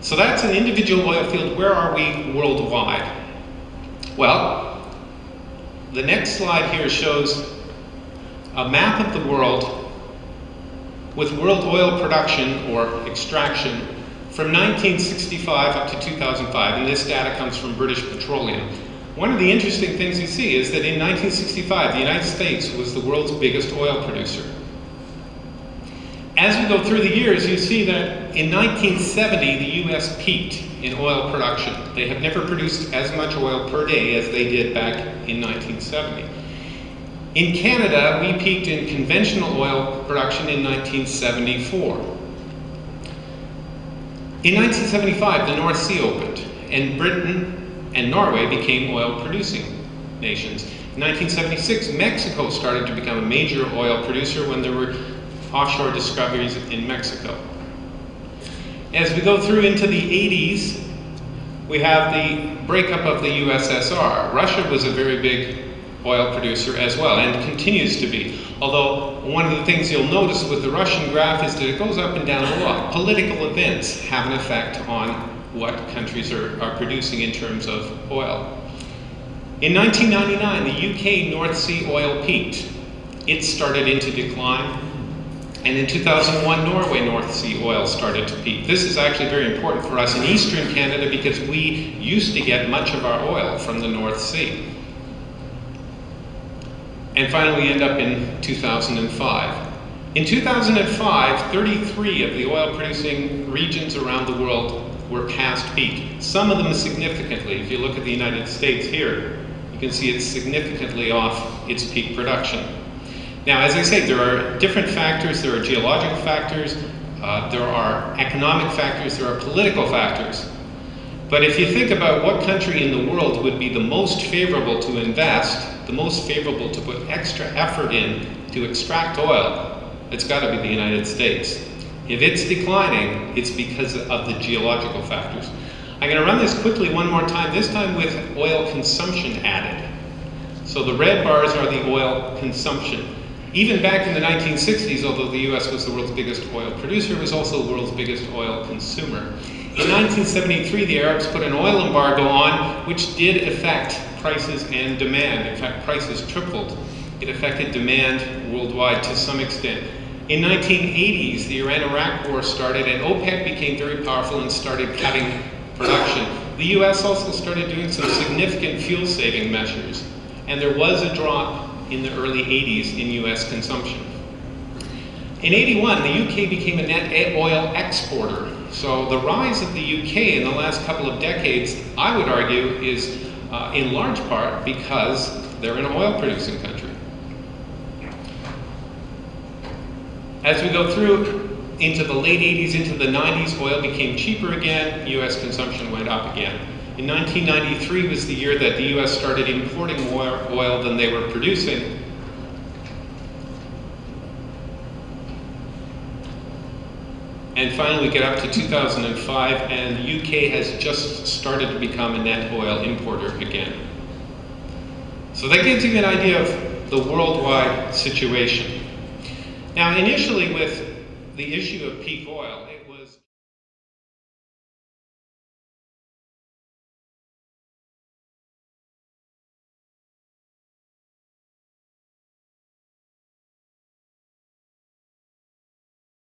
So that's an individual oil field. Where are we worldwide? Well, the next slide here shows a map of the world with world oil production or extraction from 1965 up to 2005, and this data comes from British Petroleum. One of the interesting things you see is that in 1965, the United States was the world's biggest oil producer. As we go through the years, you see that in 1970, the US peaked in oil production. They have never produced as much oil per day as they did back in 1970. In Canada, we peaked in conventional oil production in 1974. In 1975, the North Sea opened, and Britain and Norway became oil-producing nations. In 1976, Mexico started to become a major oil producer when there were offshore discoveries in Mexico. As we go through into the 80s, we have the breakup of the USSR. Russia was a very big oil producer as well, and continues to be. Although, one of the things you'll notice with the Russian graph is that it goes up and down a lot. Political events have an effect on what countries are producing in terms of oil. In 1999, the UK North Sea oil peaked. It started into decline. And in 2001, Norway North Sea oil started to peak. This is actually very important for us in eastern Canada because we used to get much of our oil from the North Sea. And finally, we end up in 2005. In 2005, 33 of the oil-producing regions around the world were past peak. Some of them significantly. If you look at the United States here, you can see it's significantly off its peak production. Now, as I say, there are different factors. There are geological factors, there are economic factors, there are political factors. But if you think about what country in the world would be the most favorable to invest, the most favorable to put extra effort in to extract oil, it's got to be the United States. If it's declining, it's because of the geological factors. I'm going to run this quickly one more time, this time with oil consumption added. So the red bars are the oil consumption. Even back in the 1960s, although the US was the world's biggest oil producer, it was also the world's biggest oil consumer. In 1973, the Arabs put an oil embargo on, which did affect prices and demand. In fact, prices tripled. It affected demand worldwide to some extent. In 1980s, the Iran-Iraq war started, and OPEC became very powerful and started cutting production. The US also started doing some significant fuel-saving measures, and there was a drop in the early 80s in US consumption. In 81, the UK became a net oil exporter. So the rise of the UK in the last couple of decades, I would argue, is in large part because they're an oil-producing country. As we go through into the late 80s, into the 90s, oil became cheaper again, US consumption went up again. In 1993 was the year that the US started importing more oil than they were producing. And finally we get up to 2005 and the UK has just started to become a net oil importer again. So that gives you an idea of the worldwide situation. Now initially with the issue of peak oil,